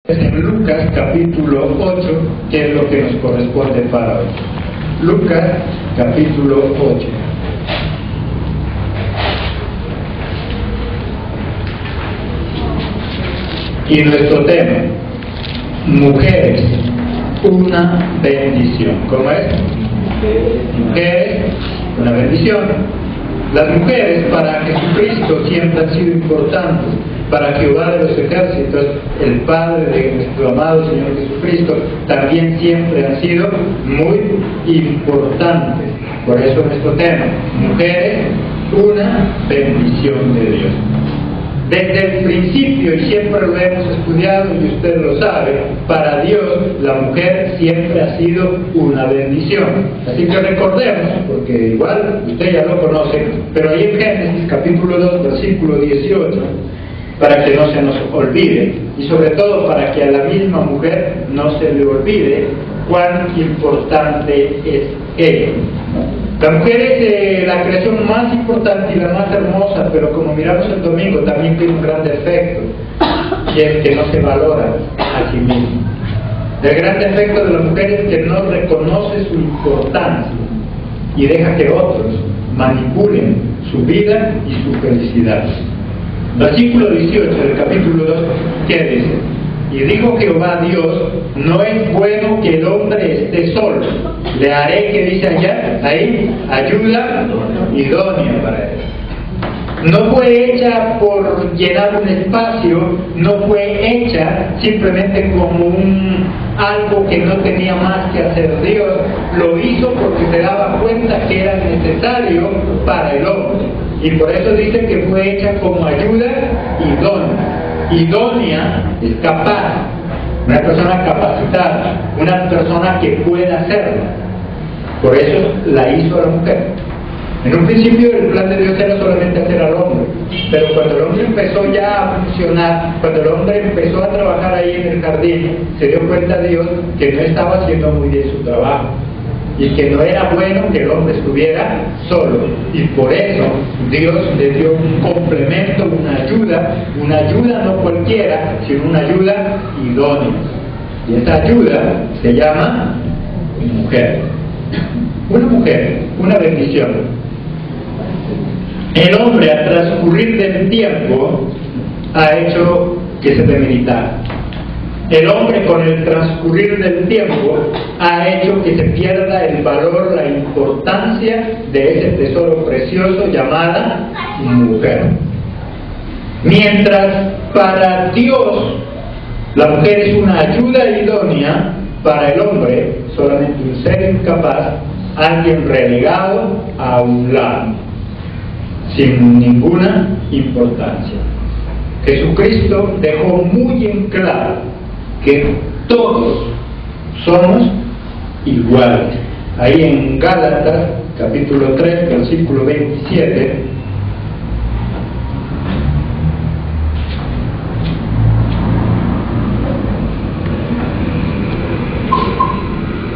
En Lucas capítulo 8, que es lo que nos corresponde para hoy. Lucas capítulo 8. Y nuestro tema: mujeres, una bendición. ¿Cómo es? Mujeres, una bendición. Las mujeres para Jesucristo siempre han sido importantes. Para Jehová de los ejércitos, el Padre de nuestro amado Señor Jesucristo, también siempre han sido muy importantes. Por eso nuestro tema: mujeres, una bendición de Dios. Desde el principio, y siempre lo hemos estudiado y usted lo sabe, para Dios la mujer siempre ha sido una bendición. Así que recordemos, porque igual usted ya lo conoce, pero ahí en Génesis capítulo 2, versículo 18, para que no se nos olvide, y sobre todo para que a la misma mujer no se le olvide cuán importante es ella. La mujer es la creación más importante y la más hermosa, pero como miramos el domingo también tiene un gran defecto, y es que no se valora a sí misma. El gran defecto de la mujer es que no reconoce su importancia y deja que otros manipulen su vida y su felicidad. Versículo 18 del capítulo 2, ¿qué dice? Y dijo Jehová Dios: no es bueno que el hombre esté solo. Le haré, que dice allá, ahí, ayuda idónea para él. No fue hecha por llenar un espacio, no fue hecha simplemente como algo que no tenía más que hacer. Dios lo hizo porque se daba cuenta que era necesario para el hombre. Y por eso dice que fue hecha como ayuda idónea. Idónea es capaz, una persona capacitada, una persona que pueda hacerlo. Por eso la hizo a la mujer. En un principio el plan de Dios era solamente hacer al hombre, pero cuando el hombre empezó ya a funcionar, cuando el hombre empezó a trabajar ahí en el jardín, se dio cuenta Dios que no estaba haciendo muy bien su trabajo y que no era bueno que el hombre estuviera solo, y por eso Dios le dio un complemento, una ayuda no cualquiera, sino una ayuda idónea, y esa ayuda se llama mujer. Una mujer, una bendición. El hombre, al transcurrir del tiempo, ha hecho que se debilitara. El hombre, con el transcurrir del tiempo, ha hecho que se pierda el valor, la importancia de ese tesoro precioso llamada mujer. Mientras para Dios la mujer es una ayuda idónea, para el hombre solamente un ser incapaz, alguien relegado a un lado, sin ninguna importancia. Jesucristo dejó muy en claro que todos somos iguales. Ahí en Gálatas capítulo 3 versículo 27,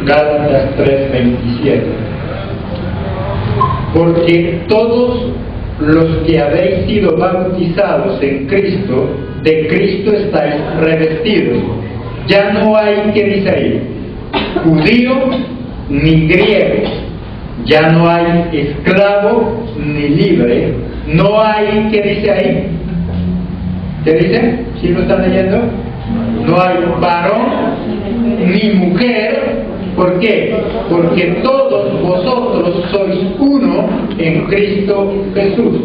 Gálatas 3:27, porque todos los que habéis sido bautizados en Cristo, de Cristo estáis revestidos. Ya no hay, ¿qué dice ahí? Judío ni griego, ya no hay esclavo ni libre, no hay, ¿qué dice ahí? ¿Qué dice? ¿Sí lo están leyendo? No hay varón ni mujer. ¿Por qué? Porque todos vosotros sois uno en Cristo Jesús.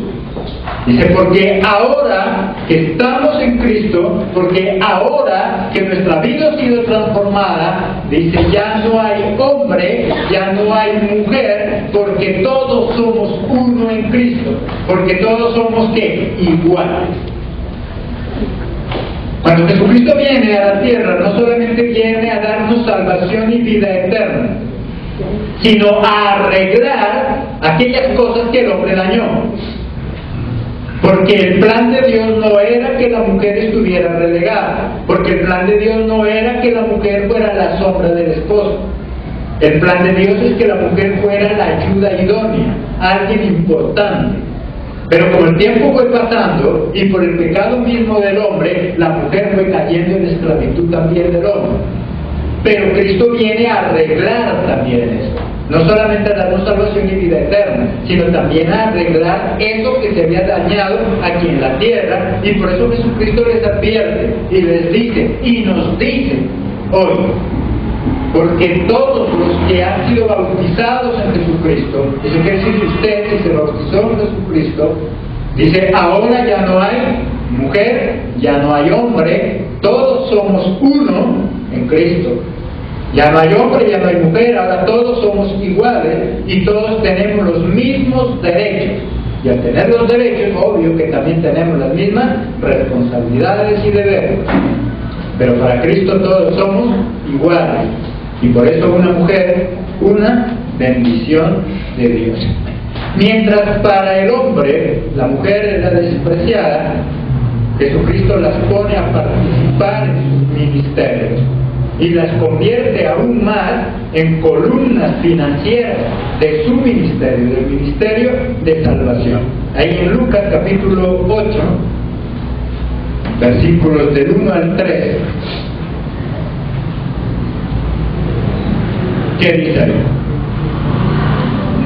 Dice, porque ahora que estamos en Cristo, porque ahora que nuestra vida ha sido transformada, dice, ya no hay hombre, ya no hay mujer, porque todos somos uno en Cristo, porque todos somos, ¿qué? Iguales. Cuando Jesucristo viene a la tierra, no solamente viene a darnos salvación y vida eterna, sino a arreglar aquellas cosas que el hombre dañó. Porque el plan de Dios no era que la mujer estuviera relegada, porque el plan de Dios no era que la mujer fuera la sombra del esposo. El plan de Dios es que la mujer fuera la ayuda idónea, alguien importante. Pero como el tiempo fue pasando y por el pecado mismo del hombre, la mujer fue cayendo en esclavitud también del hombre. Pero Cristo viene a arreglar también eso. No solamente a darnos salvación y vida eterna, sino también a arreglar eso que se había dañado aquí en la tierra. Y por eso Jesucristo les advierte y les dice y nos dice hoy: porque todos los que han sido bautizados en Jesucristo, eso quiere decir que usted, si se bautizó en Jesucristo, dice, ahora ya no hay mujer, ya no hay hombre, todos somos uno en Cristo. Ya no hay hombre, ya no hay mujer, ahora todos somos iguales y todos tenemos los mismos derechos. Y al tener los derechos, obvio que también tenemos las mismas responsabilidades y deberes. Pero para Cristo todos somos iguales. Y por eso una mujer, una bendición de Dios. Mientras para el hombre la mujer era despreciada, Jesucristo las pone a participar en sus ministerios y las convierte aún más en columnas financieras de su ministerio, del ministerio de salvación. Ahí en Lucas capítulo 8, versículos del 1 al 3, ¿qué dice ahí?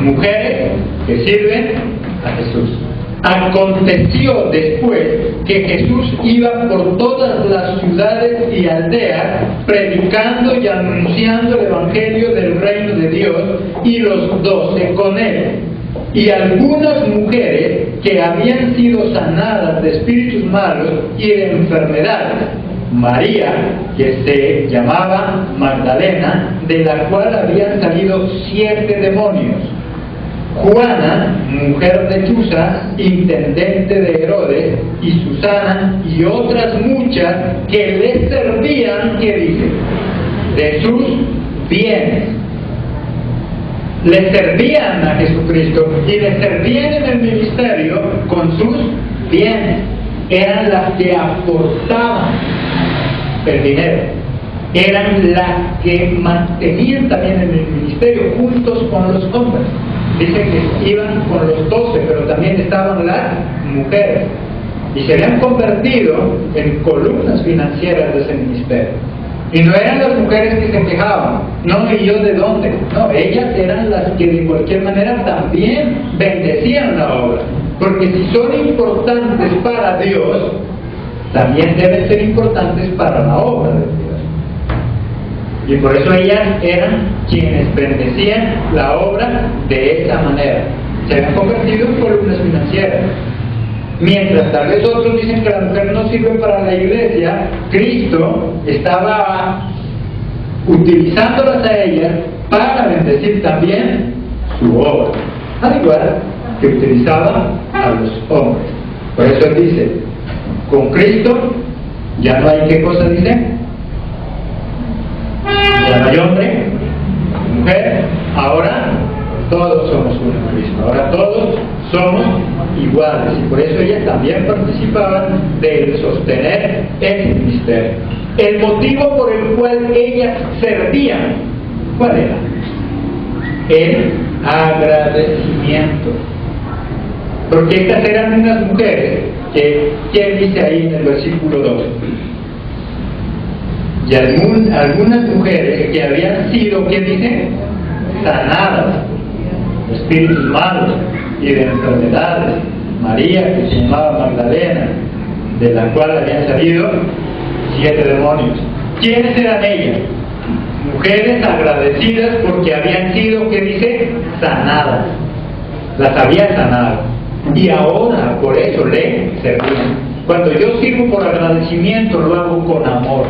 Mujeres que sirven a Jesús. Aconteció después que Jesús iba por todas las ciudades y aldeas predicando y anunciando el evangelio del reino de Dios, y los 12 con él. Y algunas mujeres que habían sido sanadas de espíritus malos y de enfermedades. María, que se llamaba Magdalena, de la cual habían salido 7 demonios. Juana, mujer de Chuza, intendente de Herodes, y Susana, y otras muchas que le servían, ¿qué dice? De sus bienes. Le servían a Jesucristo y le servían en el ministerio con sus bienes. Eran las que aportaban el dinero. Eran las que mantenían también en el ministerio juntos con los hombres. Dice que iban con los 12, pero también estaban las mujeres. Y se habían convertido en columnas financieras de ese ministerio. Y no eran las mujeres que se quejaban, no, ¿y yo de dónde? No, ellas eran las que de cualquier manera también bendecían la obra. Porque si son importantes para Dios, también deben ser importantes para la obra de Dios. Y por eso ellas eran quienes bendecían la obra de esa manera. Se habían convertido en columnas financieras. Mientras tal vez otros dicen que la mujer no sirve para la iglesia, Cristo estaba utilizándolas a ellas para bendecir también su obra, al igual que utilizaba a los hombres. Por eso él dice, con Cristo ya no hay, ¿qué cosa dice? Ya no hay hombre, mujer, ahora todos somos uno en Cristo, ahora todos somos iguales, y por eso ellas también participaban de sostener el ministerio. El motivo por el cual ellas servían, ¿cuál era? El agradecimiento. Porque estas eran unas mujeres que, ¿quién dice ahí en el versículo 2? Y algunas mujeres que habían sido, ¿qué dice? Sanadas de espíritus malos y de enfermedades. María, que se llamaba Magdalena, de la cual habían salido 7 demonios. ¿Quiénes eran ellas? Mujeres agradecidas porque habían sido, ¿qué dice? Sanadas. Las había sanado. Y ahora, por eso, le servían. Cuando yo sirvo por agradecimiento, lo hago con amor.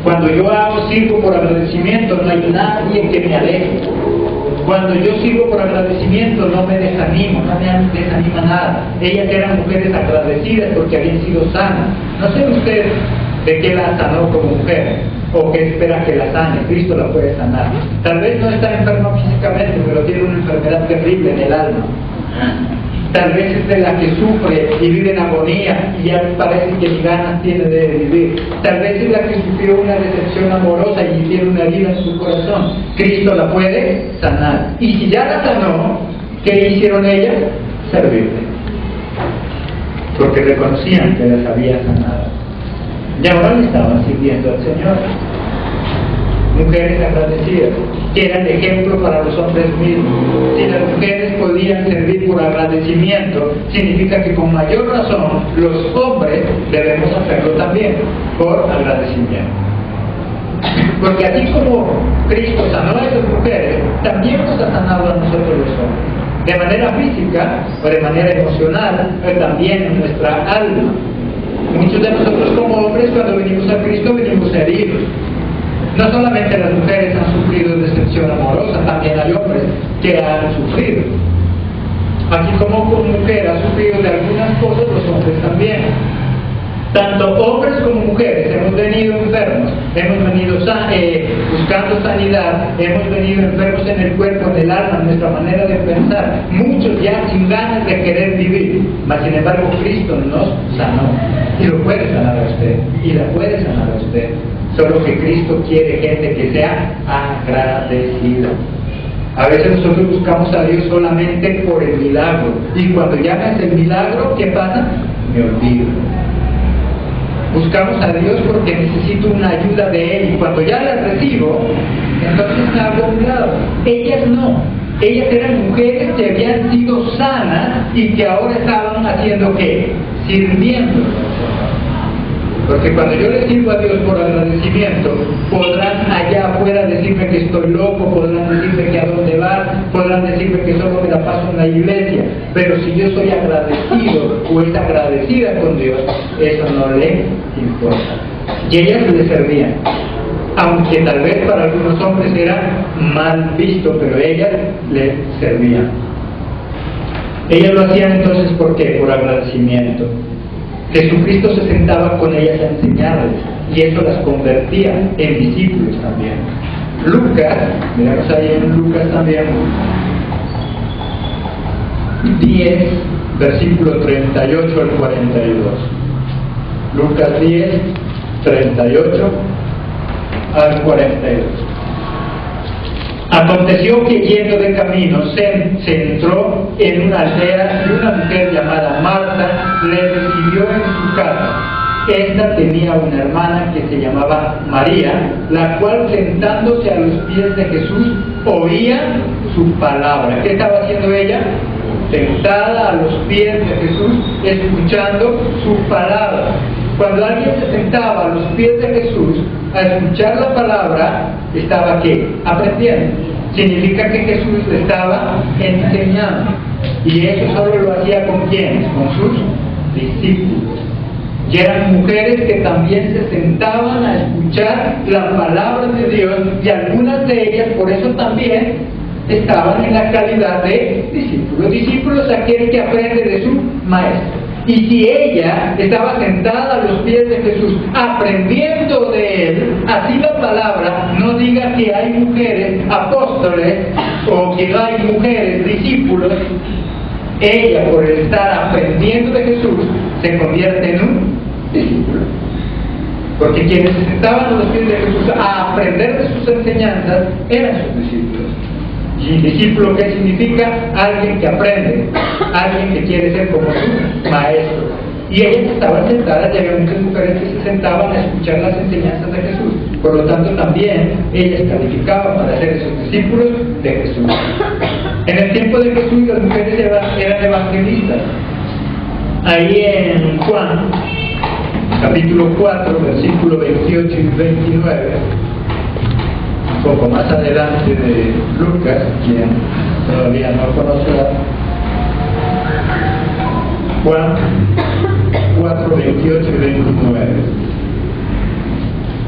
Cuando yo sirvo por agradecimiento, no hay nadie que me aleje. Cuando yo sirvo por agradecimiento, no me desanimo, no me desanima nada. Ellas eran mujeres agradecidas porque habían sido sanas. No sé usted de qué la sanó como mujer, o qué espera que la sane. Cristo la puede sanar. Tal vez no está enferma físicamente, pero tiene una enfermedad terrible en el alma. Tal vez es de la que sufre y vive en agonía y ya parece que ni ganas tiene de vivir. Tal vez es la que sufrió una decepción amorosa y tiene una herida en su corazón. Cristo la puede sanar. Y si ya la sanó, ¿qué hicieron ellas? Servirle. porque reconocían que las había sanado. Y ahora le estaban sirviendo al Señor. Mujeres agradecidas, que eran ejemplo para los hombres mismos. Si las mujeres podían servir por agradecimiento, significa que con mayor razón los hombres debemos hacerlo también, por agradecimiento. Porque así como Cristo sanó a esas mujeres, también nos ha sanado a nosotros los hombres. De manera física, o de manera emocional, pero también en nuestra alma. Muchos de nosotros como hombres, cuando venimos a Cristo, venimos heridos. No solamente las mujeres han sufrido decepción amorosa, también hay hombres que han sufrido. Así como mujer ha sufrido de algunas cosas, los hombres también. Tanto hombres como mujeres hemos venido enfermos, hemos venido buscando sanidad, hemos venido enfermos en el cuerpo, en el alma, en nuestra manera de pensar, muchos ya sin ganas de querer vivir, mas sin embargo Cristo nos sanó y lo puede sanar a usted y la puede sanar a usted. Solo que Cristo quiere gente que sea agradecida. A veces nosotros buscamos a Dios solamente por el milagro, y cuando ya me hace el milagro, ¿qué pasa? Me olvido. Buscamos a Dios porque necesito una ayuda de Él, y cuando ya la recibo, entonces me hago a un lado. Ellas no. Ellas eran mujeres que habían sido sanas y que ahora estaban haciendo ¿qué? Sirviendo. Porque cuando yo le sirvo a Dios por agradecimiento, podrán allá afuera decirme que estoy loco, podrán decirme que a dónde vas, podrán decirme que solo me la paso en la iglesia. Pero si yo soy agradecido o es agradecida con Dios, eso no le importa. Y ellas le servían. Aunque tal vez para algunos hombres era mal visto, pero ellas le servían. Ellas lo hacían entonces, ¿por qué? Por agradecimiento. Jesucristo se sentaba con ellas a enseñarles, y eso las convertía en discípulos también. Lucas, miramos ahí en Lucas también, 10, versículo 38 al 42. Lucas 10, 38 al 42. Aconteció que yendo de camino se entró en una aldea y una mujer llamada Marta le recibió en su casa. Esta tenía una hermana que se llamaba María, la cual sentándose a los pies de Jesús oía su palabra. ¿Qué estaba haciendo ella? Sentada a los pies de Jesús, escuchando su palabra. Cuando alguien se sentaba a los pies de Jesús a escuchar la palabra, ¿estaba qué? Aprendiendo. Significa que Jesús le estaba enseñando. Y eso solo lo hacía con ¿quiénes? Con sus discípulos. Y eran mujeres que también se sentaban a escuchar la palabra de Dios, y algunas de ellas por eso también estaban en la calidad de discípulos. Discípulos, aquel que aprende de su maestro. Y si ella estaba sentada a los pies de Jesús, aprendiendo de Él, así la palabra no diga que hay mujeres apóstoles o que no hay mujeres discípulos. Ella, por estar aprendiendo de Jesús, se convierte en un discípulo. Porque quienes se sentaban a los pies de Jesús a aprender de sus enseñanzas eran sus discípulos. Y discípulo, ¿qué significa? Alguien que aprende, alguien que quiere ser como su maestro. Y ellas estaban sentadas, y había muchas mujeres que se sentaban a escuchar las enseñanzas de Jesús. Por lo tanto, también ellas calificaban para ser esos discípulos de Jesús. En el tiempo de Jesús, las mujeres eran evangelistas. Ahí en Juan, capítulo 4, versículo 28 y 29, un poco más adelante de Lucas, quien todavía no conoce Juan 4, 28 y 29.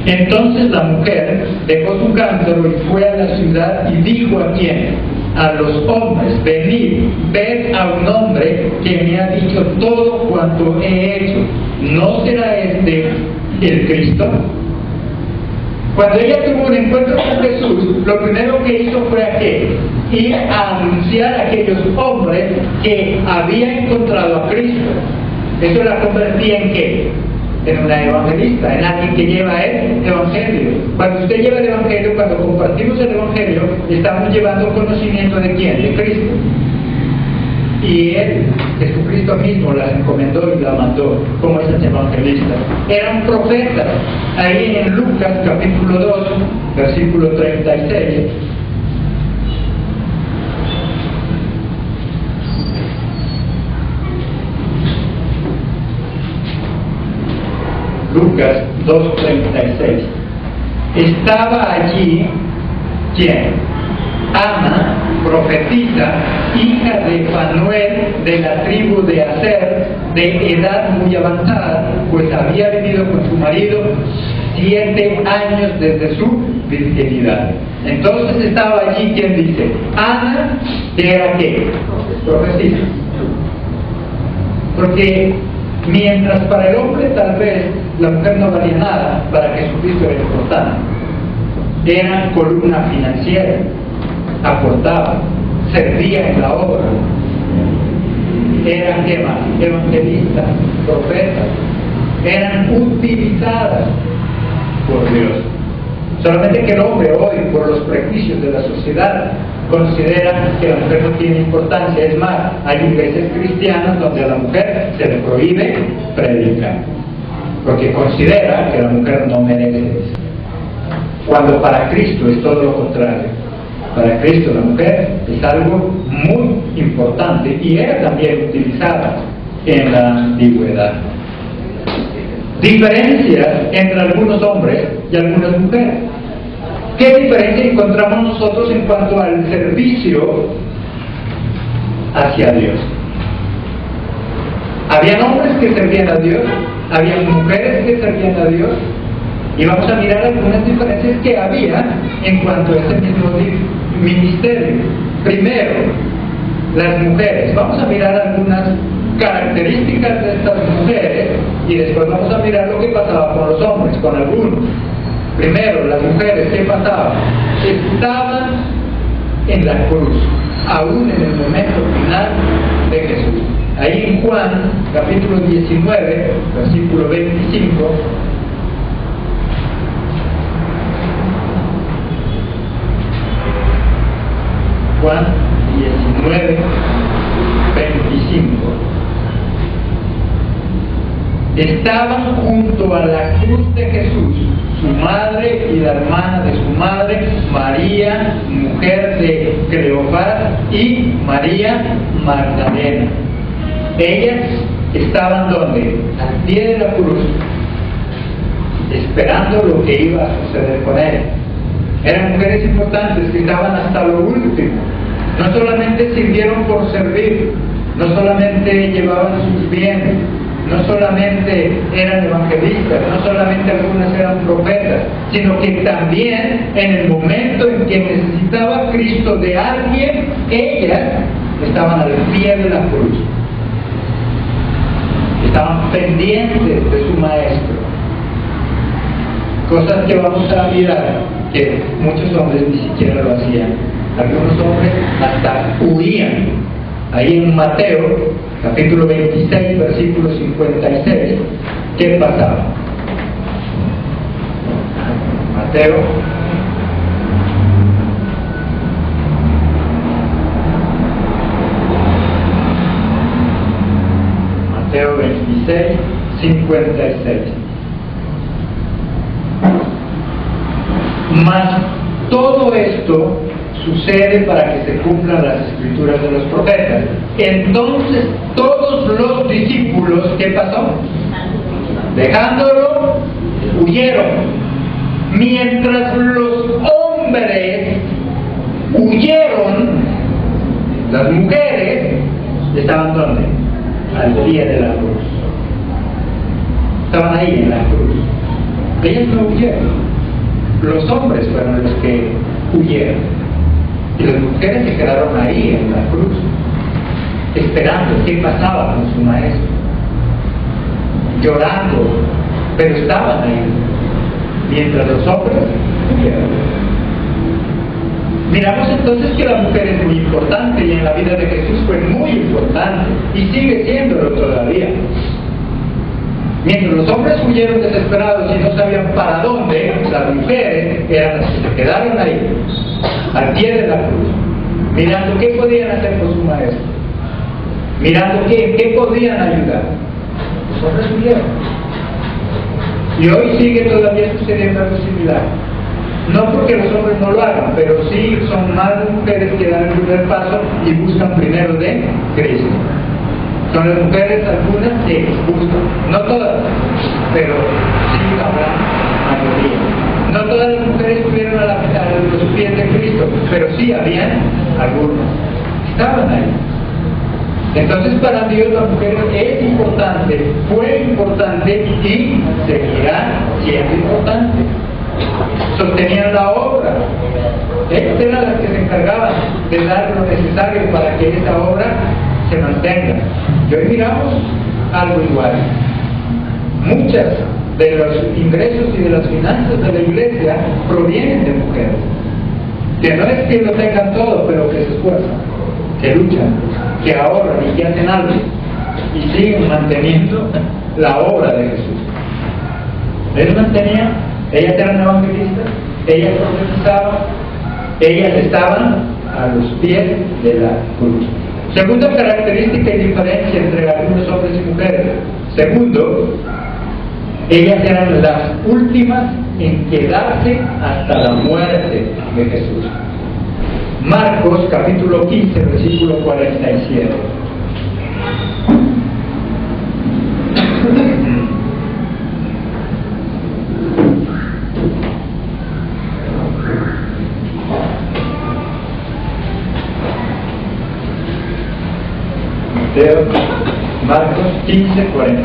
Entonces la mujer dejó su cántaro y fue a la ciudad y dijo a quién, a los hombres, venid, ved a un hombre que me ha dicho todo cuanto he hecho. ¿No será este el Cristo? Cuando ella tuvo un encuentro con Jesús, lo primero que hizo fue ir a anunciar a aquellos hombres que habían encontrado a Cristo. Eso la convertía en ¿qué? En una evangelista, en alguien que lleva el evangelio. Cuando usted lleva el evangelio, cuando compartimos el evangelio, estamos llevando conocimiento de ¿quién? De Cristo. y él, Jesucristo mismo, las encomendó y la mandó como esas evangelistas. Eran profetas. Ahí en Lucas capítulo 2, versículo 36. Lucas 2:36. Estaba allí, ¿quién? Ana, profetisa, hija de Fanuel, de la tribu de Aser, de edad muy avanzada, pues había vivido con su marido 7 años desde su virginidad. Entonces estaba allí, ¿quién dice? Ana, que era ¿qué? Profetisa. Porque mientras para el hombre tal vez la mujer no valía nada, para Jesucristo era importante. Era columna financiera, aportaba, servía en la obra. Eran ¿qué más? Evangelistas, profetas. Eran utilizadas por Dios. Solamente que el hombre hoy, por los prejuicios de la sociedad, considera que la mujer no tiene importancia. Es más, hay iglesias cristianas donde a la mujer se le prohíbe predicar, porque considera que la mujer no merece eso. Cuando para Cristo es todo lo contrario. Para Cristo la mujer es algo muy importante y era también utilizada en la antigüedad. Diferencias entre algunos hombres y algunas mujeres. ¿Qué diferencia encontramos nosotros en cuanto al servicio hacia Dios? Habían hombres que servían a Dios, habían mujeres que servían a Dios, y vamos a mirar algunas diferencias que había en cuanto a ese mismo ministerio. Primero, las mujeres. Vamos a mirar algunas características de estas mujeres y después vamos a mirar lo que pasaba con los hombres, con algunos. Primero, las mujeres, ¿qué pasaba? Estaban en la cruz, aún en el momento final de Jesús. Ahí en Juan, capítulo 19, versículo 25, Juan 19, 25. Estaban junto a la cruz de Jesús su madre y la hermana de su madre, María, mujer de Cleofás, y María Magdalena. Ellas estaban ¿dónde? Al pie de la cruz, esperando lo que iba a suceder con ella. Eran mujeres importantes que estaban hasta lo último. No solamente sirvieron por servir, no solamente llevaban sus bienes, no solamente eran evangelistas, no solamente algunas eran profetas, sino que también en el momento en que necesitaba Cristo de alguien, ellas estaban al pie de la cruz. Estaban pendientes de su maestro. Cosas que vamos a mirar que muchos hombres ni siquiera lo hacían. Algunos hombres hasta huían. Ahí en Mateo, capítulo 26, versículo 56, ¿qué pasaba? Mateo, Mateo 26, 56. Mas todo esto sucede para que se cumplan las escrituras de los profetas. Entonces todos los discípulos, ¿qué pasó? Dejándolo, huyeron. Mientras los hombres huyeron, las mujeres estaban ¿dónde? Al pie de la cruz. Estaban ahí en la cruz. Ellas no huyeron. Los hombres fueron los que huyeron. Y las mujeres se quedaron ahí en la cruz, esperando qué pasaba con su maestro, llorando, pero estaban ahí, mientras los hombres huyeron. Miramos entonces que la mujer es muy importante y en la vida de Jesús fue muy importante y sigue siéndolo todavía. Mientras los hombres huyeron desesperados y no sabían para dónde, las mujeres eran las que se quedaron ahí, al pie de la cruz, mirando qué podían hacer con su maestro. mirando qué podían ayudar. Los hombres huyeron. Y hoy sigue todavía sucediendo algo similar. No porque los hombres no lo hagan, pero sí son más las mujeres que dan el primer paso y buscan primero de Cristo. Son las mujeres algunas que buscan, no todas, pero sí habrá mayoría. No todas las mujeres estuvieron a los pies de Cristo, pero sí habían algunos. Estaban ahí. Entonces para Dios la mujer es importante, fue importante y seguirá siendo importante. Sostenían la obra. Estas eran las que se encargaban de dar lo necesario para que esa obra se mantenga. Y hoy miramos algo igual. Muchas de los ingresos y de las finanzas de la iglesia provienen de mujeres. Que no es que lo tengan todo, pero que se esfuerzan, que luchan, que ahorran y que hacen algo. Y siguen manteniendo la obra de Jesús. Ellos mantenían, ellas eran evangelistas, ellas profetizaban, ellas estaban a los pies de la cruz. Segunda característica y diferencia entre algunos hombres y mujeres. Segundo, ellas eran las últimas en quedarse hasta la muerte de Jesús. Marcos capítulo 15, versículo 47. Marcos 15, 47.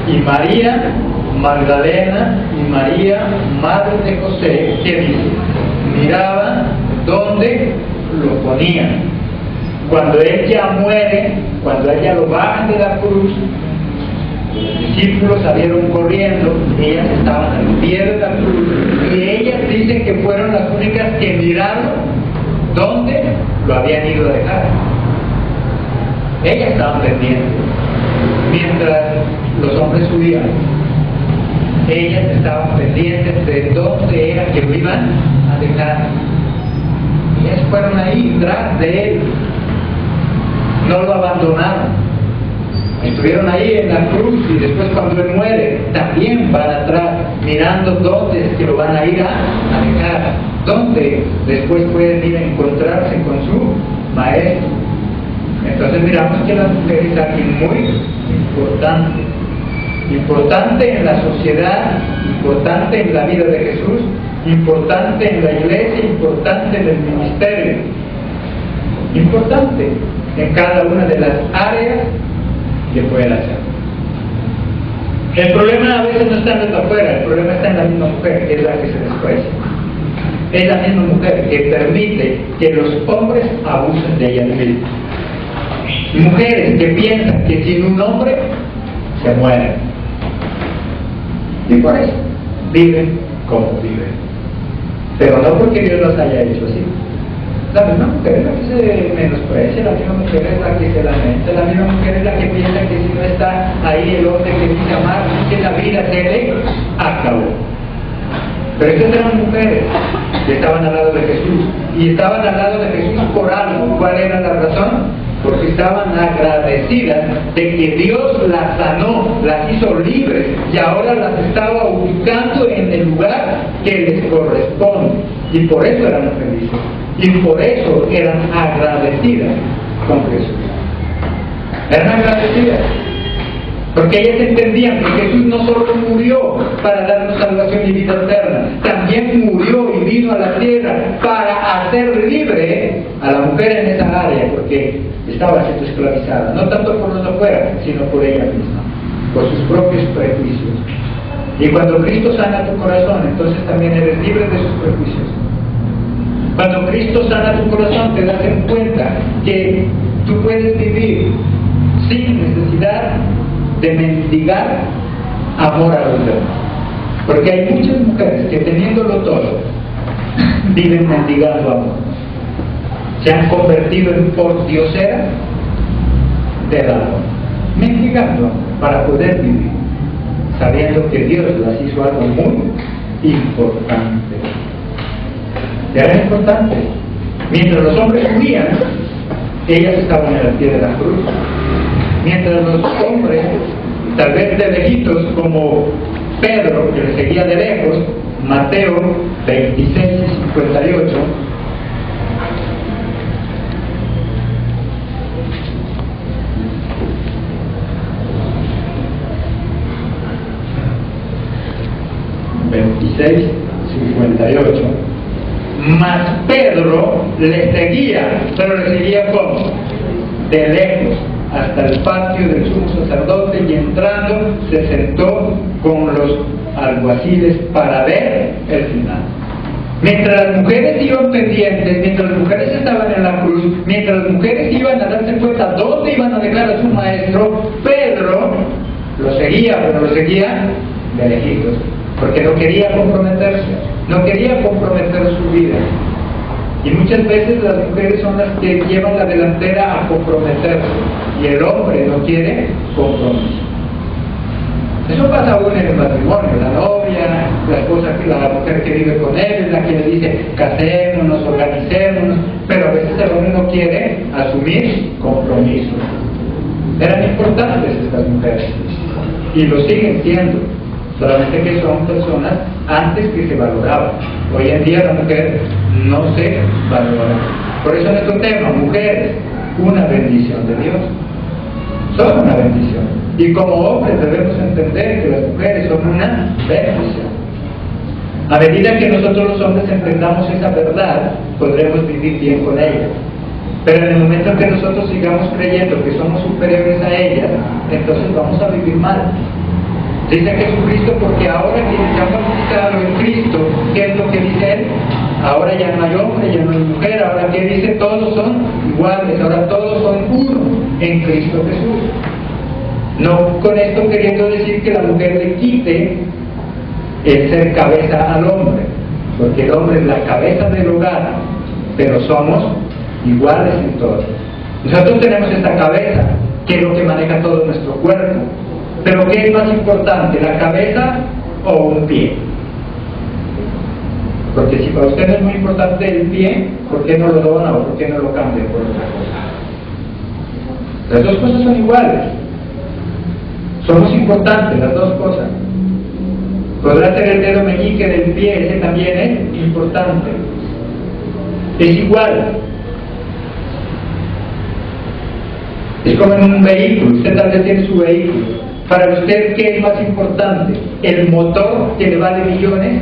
Y María Magdalena y María, madre de José, ¿qué dice? Miraban dónde lo ponían. Cuando ella muere, cuando ella lo bajan de la cruz, los discípulos salieron corriendo, ellas estaban al pie de la cruz, y ellas dicen que fueron las únicas que miraron dónde lo habían ido a dejar. Ellas estaban pendientes, mientras los hombres huían. Ellas estaban pendientes de dónde era que lo iban a dejar. Ellas fueron ahí, tras de él. No lo abandonaron. Estuvieron ahí en la cruz y después cuando él muere, también van atrás, mirando dónde es que lo van a ir a dejar. Dónde después pueden ir a encontrarse con su maestro. Entonces miramos que la mujer es alguien muy importante. Importante en la sociedad, importante en la vida de Jesús, importante en la iglesia, importante en el ministerio, importante en cada una de las áreas que pueda hacer. El problema a veces no está en el afuera, el problema está en la misma mujer, que es la que se desprecia. Es la misma mujer que permite que los hombres abusen de ella misma. Mujeres que piensan que sin un hombre se mueren. Y por eso viven como viven. Pero no porque Dios los haya hecho así. La misma mujer es la que se menosprecia, la misma mujer es la que se lamenta, la misma mujer es la que piensa que si no está ahí el hombre que dice amar, que la vida se le acabó. Pero estas eran mujeres que estaban al lado de Jesús, y estaban al lado de Jesús por algo. ¿Cuál era la razón? Porque estaban agradecidas de que Dios las sanó, las hizo libres, y ahora las estaba ubicando en el lugar que les corresponde. Y por eso eran felices. Y por eso eran agradecidas con Jesús. Eran agradecidas. Porque ellas entendían que Jesús no solo murió para darnos salvación y vida eterna, también murió y vino a la tierra para hacer libre a la mujer en esa área, porque estaba siendo esclavizada, no tanto por los de afuera, sino por ella misma, por sus propios prejuicios. Y cuando Cristo sana tu corazón, entonces también eres libre de sus prejuicios. Cuando Cristo sana tu corazón, te das en cuenta que tú puedes vivir sin necesidad de mendigar amor a los demás. Porque hay muchas mujeres que teniéndolo todo, viven mendigando amor. Se han convertido en sabiendo que Dios las hizo algo muy importante. Era importante. Mientras los hombres huían, ellas estaban en el pie de la cruz. Mientras los hombres, tal vez de lejitos, como Pedro, que le seguía de lejos, Mateo 26 y 58, mas Pedro le seguía, pero le seguía como de lejos hasta el patio del sumo sacerdote, y entrando se sentó con los alguaciles para ver el final. Mientras las mujeres iban pendientes, mientras las mujeres estaban en la cruz, mientras las mujeres iban a darse cuenta dónde iban a dejar a su maestro, Pedro lo seguía, pero lo seguía de lejitos, porque no quería comprometerse, no quería comprometer su vida. Y muchas veces las mujeres son las que llevan la delantera a comprometerse, y el hombre no quiere compromiso. Eso pasa aún en el matrimonio. La novia, la esposa, la mujer que vive con él, es la que le dice casémonos, organicémonos, pero a veces el hombre no quiere asumir compromisos. Eran importantes estas mujeres y lo siguen siendo, solamente que son personas antes que se valoraban. Hoy en día la mujer no se valora. Por eso nuestro tema, mujeres, una bendición de Dios. Son una bendición. Y como hombres debemos entender que las mujeres son una bendición. A medida que nosotros los hombres entendamos esa verdad, podremos vivir bien con ellas. Pero en el momento en que nosotros sigamos creyendo que somos superiores a ellas, entonces vamos a vivir mal. Dice Jesucristo, porque ahora quienes se han bautizado en Cristo, ¿qué es lo que dice Él? Ahora ya no hay hombre, ya no hay mujer, ahora que dice, todos son iguales, ahora todos son uno en Cristo Jesús. No con esto queriendo decir que la mujer le quite el ser cabeza al hombre, porque el hombre es la cabeza del hogar, pero somos iguales en todo. Nosotros tenemos esta cabeza, que es lo que maneja todo nuestro cuerpo. Pero ¿qué es más importante, la cabeza o un pie? Porque si para usted no es muy importante el pie, ¿por qué no lo dona o por qué no lo cambia por otra cosa? Las dos cosas son iguales. Somos importantes, las dos cosas. Podrá ser el dedo meñique del pie, ese también es importante. Es igual. Es como en un vehículo. Usted tal vez tiene su vehículo. Para usted, ¿qué es más importante? ¿El motor que le vale millones?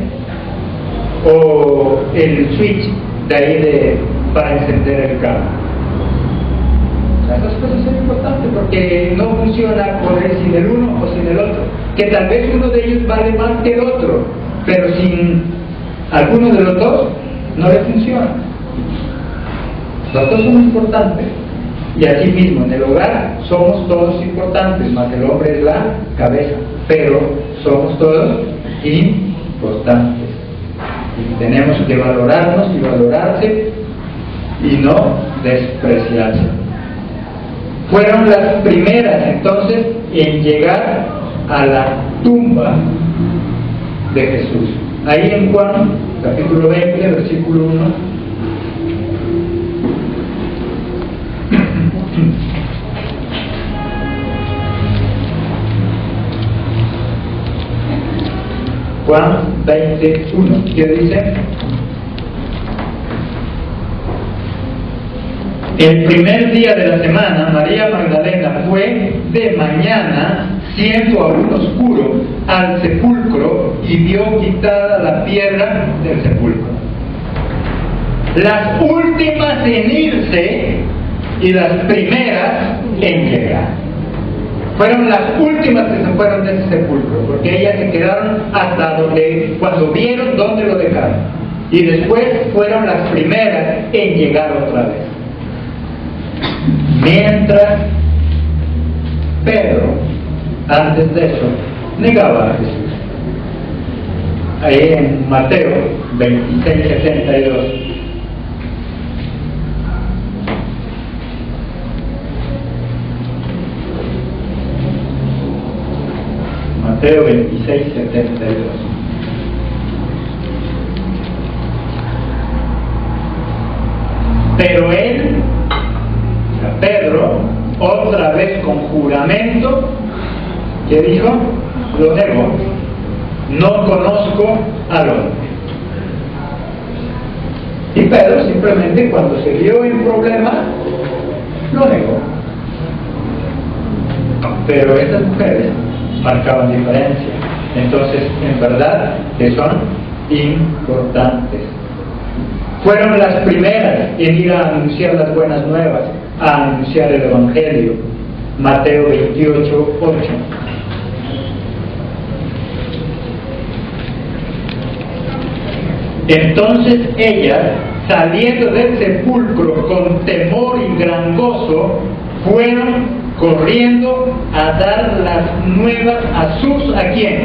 ¿O el switch de ahí para encender el carro? Las dos cosas son importantes porque no funciona sin el uno o sin el otro. Que tal vez uno de ellos vale más que el otro, pero sin alguno de los dos no le funciona. Los dos son importantes. Y así mismo en el hogar somos todos importantes, más el hombre es la cabeza, pero somos todos importantes. Y tenemos que valorarnos y valorarse y no despreciarse. Fueron las primeras entonces en llegar a la tumba de Jesús. Ahí en Juan capítulo 20, versículo 1. Juan 21, ¿qué dice? El primer día de la semana, María Magdalena fue de mañana, siendo aún oscuro, al sepulcro y vio quitada la piedra del sepulcro. Las últimas en irse y las primeras en llegar. Fueron las últimas que se fueron de ese sepulcro, porque ellas se quedaron hasta cuando vieron dónde lo dejaron. Y después fueron las primeras en llegar otra vez. Mientras Pedro, antes de eso, negaba a Jesús. Ahí en Mateo 26:72. Mateo 26, 72. Pero él, o sea, Pedro, otra vez con juramento, ¿qué dijo? Lo negó. No conozco al hombre. Y Pedro simplemente, cuando se vio en problemas, lo negó. Pero estas mujeres marcaban diferencia. Entonces, en verdad, que son importantes. Fueron las primeras en ir a anunciar las buenas nuevas, a anunciar el Evangelio. Mateo 28, 8. Entonces ellas, saliendo del sepulcro con temor y gran gozo, fueron corriendo a dar las nuevas ¿a quién?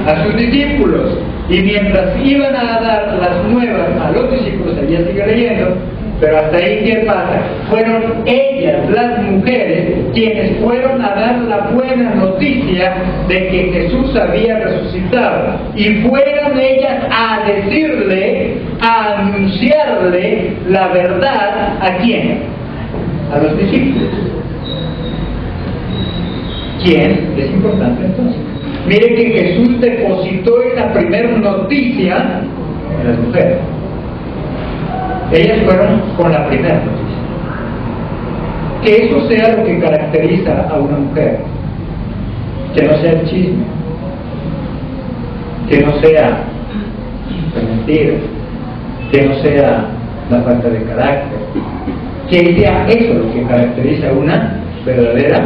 A sus discípulos. Y mientras iban a dar las nuevas a los discípulos, allá sigue leyendo, pero hasta ahí, ¿qué pasa? Fueron ellas, las mujeres, quienes fueron a dar la buena noticia de que Jesús había resucitado. Y fueron ellas a decirle, a anunciarle la verdad, ¿a quién? A los discípulos. ¿Quién? Es importante entonces. Mire que Jesús depositó esa primera noticia en las mujeres. Ellas fueron con la primera noticia. Que eso sea lo que caracteriza a una mujer. Que no sea el chisme. Que no sea la mentira. Que no sea la falta de carácter. Que sea eso lo que caracteriza a una verdadera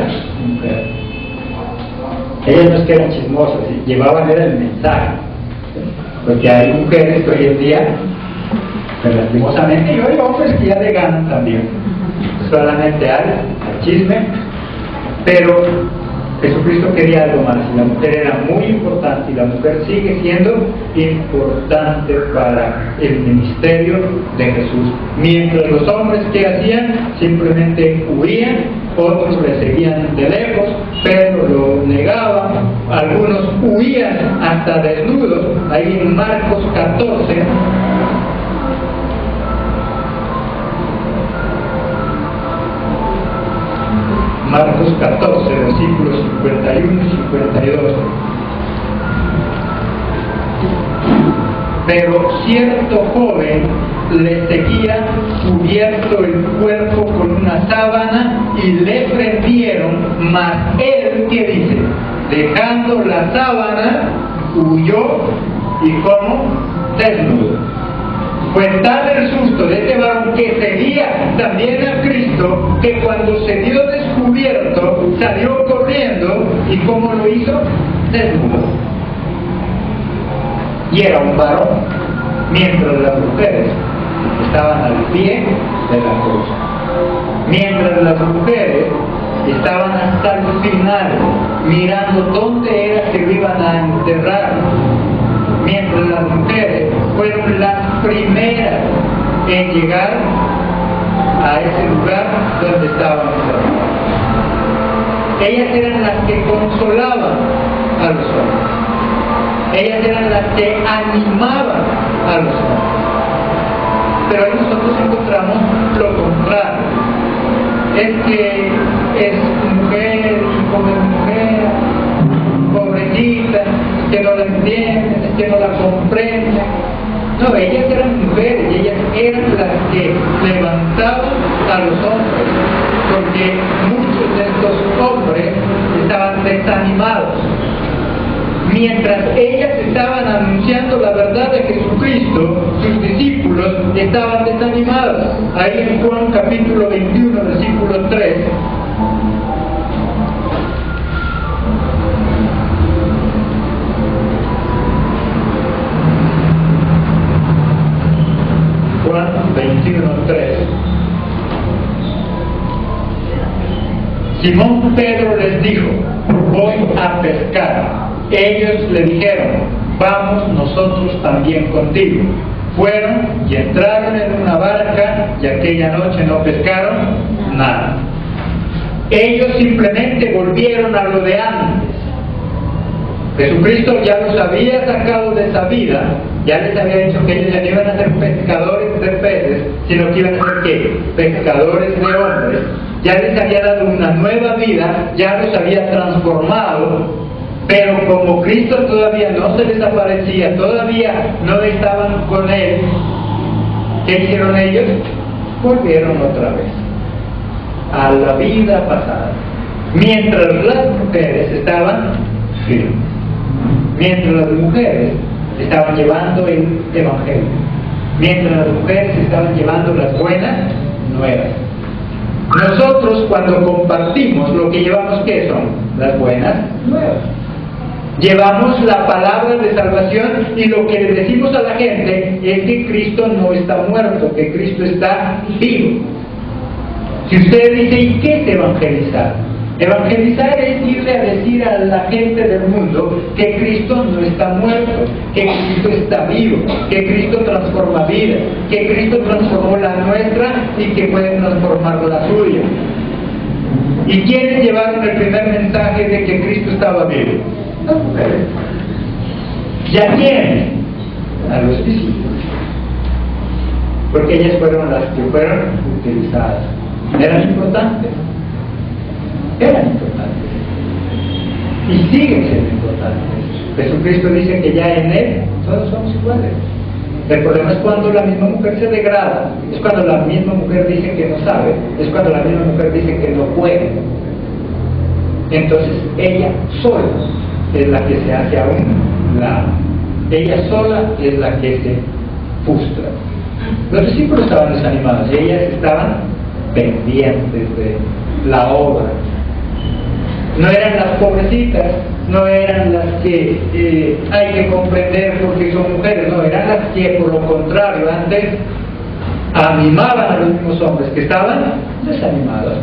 mujer. Ellas no es que eran chismosas, llevaban era el mensaje. Porque hay mujeres que hoy en día, pues, lastimosamente, y hay hombres que ya le ganan también. Solamente al chisme. Pero Jesucristo quería algo más, y la mujer era muy importante, y la mujer sigue siendo importante para el ministerio de Jesús. Mientras los hombres, ¿qué hacían? Simplemente huían. Otros le seguían de lejos, Pedro lo negaba, algunos huían hasta desnudos. Ahí en Marcos 14, Marcos 14, versículos 51 y 52. Pero cierto joven le seguía cubierto el cuerpo con una sábana y le prendieron, mas él, ¿qué dice? Dejando la sábana, huyó y como desnudo. Fue tal el susto de este varón que seguía también a Cristo, que cuando se vio descubierto, salió corriendo y ¿cómo lo hizo? Desnudo. Y era un varón, mientras las mujeres estaban al pie de la cruz. Mientras las mujeres estaban hasta el final, mirando dónde era que lo iban a enterrar. Mientras las mujeres fueron las primeras en llegar a ese lugar donde estaban enterrados. Ellas eran las que consolaban a los hombres. Ellas eran las que animaban a los hombres. Pero ahí nosotros encontramos lo contrario. Es que es mujer y come mujer, pobrecita, es que no la entienden, es que no la comprenden. No, ellas eran mujeres y ellas eran las que levantaban a los hombres, porque muchos de estos hombres estaban desanimados. Mientras ellas estaban anunciando la verdad de Jesucristo, sus discípulos estaban desanimados. Ahí en Juan capítulo 21, versículo 3. Juan 21, 3. Simón Pedro les dijo: voy a pescar. Ellos le dijeron: vamos nosotros también contigo. Fueron y entraron en una barca y aquella noche no pescaron nada. Ellos simplemente volvieron a lo de antes. Jesucristo ya los había sacado de esa vida, ya les había dicho que ellos ya no iban a ser pescadores de peces, sino que iban a ser ¿qué? Pescadores de hombres. Ya les había dado una nueva vida, ya los había transformado, pero como Cristo todavía no se les aparecía, todavía no estaban con Él, ¿qué hicieron ellos? Volvieron otra vez a la vida pasada, mientras las mujeres estaban firmes, mientras las mujeres estaban llevando el Evangelio, mientras las mujeres estaban llevando las buenas nuevas. Nosotros, cuando compartimos, lo que llevamos, ¿qué son? Las buenas nuevas. Llevamos la palabra de salvación, y lo que le decimos a la gente es que Cristo no está muerto, que Cristo está vivo. Si usted dice, ¿y qué es evangelizar? Evangelizar es irle a decir a la gente del mundo que Cristo no está muerto, que Cristo está vivo, que Cristo transforma vidas, que Cristo transformó la nuestra y que puede transformar la suya. ¿Y quiénes llevaron el primer mensaje de que Cristo estaba vivo? Las mujeres. ¿Y a quién? A los discípulos. Porque ellas fueron las que fueron utilizadas. Eran importantes. Eran importantes. Y siguen siendo importantes. Jesucristo dice que ya en Él todos somos iguales. El problema es cuando la misma mujer se degrada, es cuando la misma mujer dice que no sabe, es cuando la misma mujer dice que no puede. Entonces ella sola es la que se hace a un lado. Ella sola es la que se frustra. Los discípulos estaban desanimados, ellas estaban pendientes de la obra. No eran las pobrecitas, no eran las que hay que comprender porque son mujeres, no, eran las que por lo contrario antes animaban a los mismos hombres que estaban desanimados.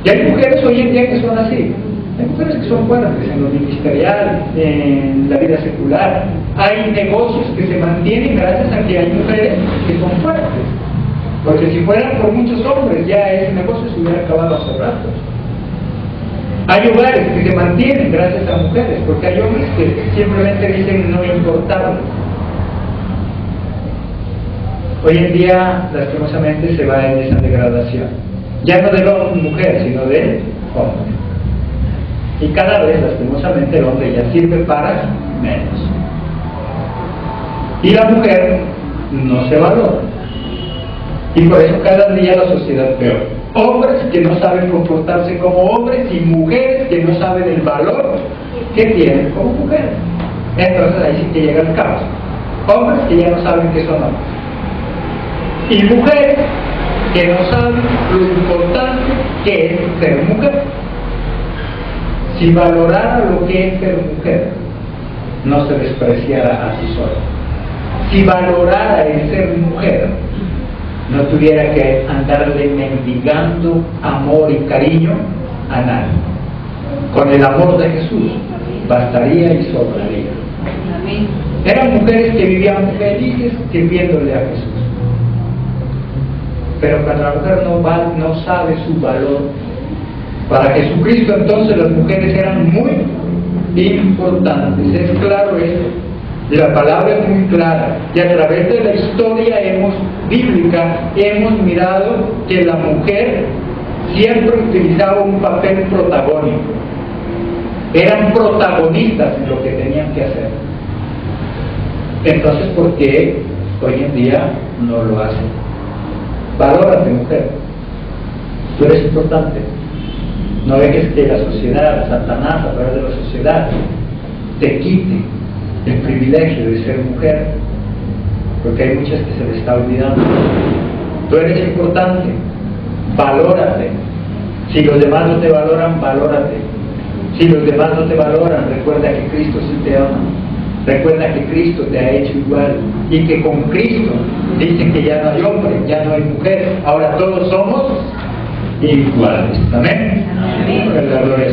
Y hay mujeres hoy en día que son así. Hay mujeres que son fuertes en lo ministerial, en la vida secular. Hay negocios que se mantienen gracias a que hay mujeres que son fuertes. Porque si fueran por muchos hombres, ya ese negocio se hubiera acabado hace rato. Hay hogares que se mantienen gracias a mujeres, porque hay hombres que simplemente dicen no importarles. Hoy en día, lastimosamente, se va en esa degradación. Ya no de la mujer, sino del hombre. Y cada vez, lastimosamente, el hombre ya sirve para menos. Y la mujer no se valora. Y por eso cada día la sociedad es peor. Hombres que no saben comportarse como hombres y mujeres que no saben el valor que tienen como mujeres. Entonces ahí sí que llega el caos. Hombres que ya no saben que son hombres. Y mujeres que no saben lo importante que es ser mujer. Si valorara lo que es ser mujer, no se despreciara a sí sola. Si valorara el ser mujer, no tuviera que andarle mendigando amor y cariño a nadie. Con el amor de Jesús bastaría y sobraría. Eran mujeres que vivían felices sirviéndole a Jesús. Pero cuando la mujer no sabe su valor, para Jesucristo entonces las mujeres eran muy importantes. Es claro esto. La palabra es muy clara, y a través de la historia bíblica hemos mirado que la mujer siempre utilizaba un papel protagónico. Eran protagonistas en lo que tenían que hacer. Entonces, ¿por qué hoy en día no lo hacen? Valórate, mujer. Tú eres importante. No dejes que la sociedad, Satanás, a través de la sociedad, te quite el privilegio de ser mujer, porque hay muchas que se les está olvidando. Tú eres importante, valórate. Si los demás no te valoran, valórate. Si los demás no te valoran, recuerda que Cristo sí te ama. Recuerda que Cristo te ha hecho igual, y que con Cristo dicen que ya no hay hombre, ya no hay mujer, ahora todos somos iguales. Amén. Amén.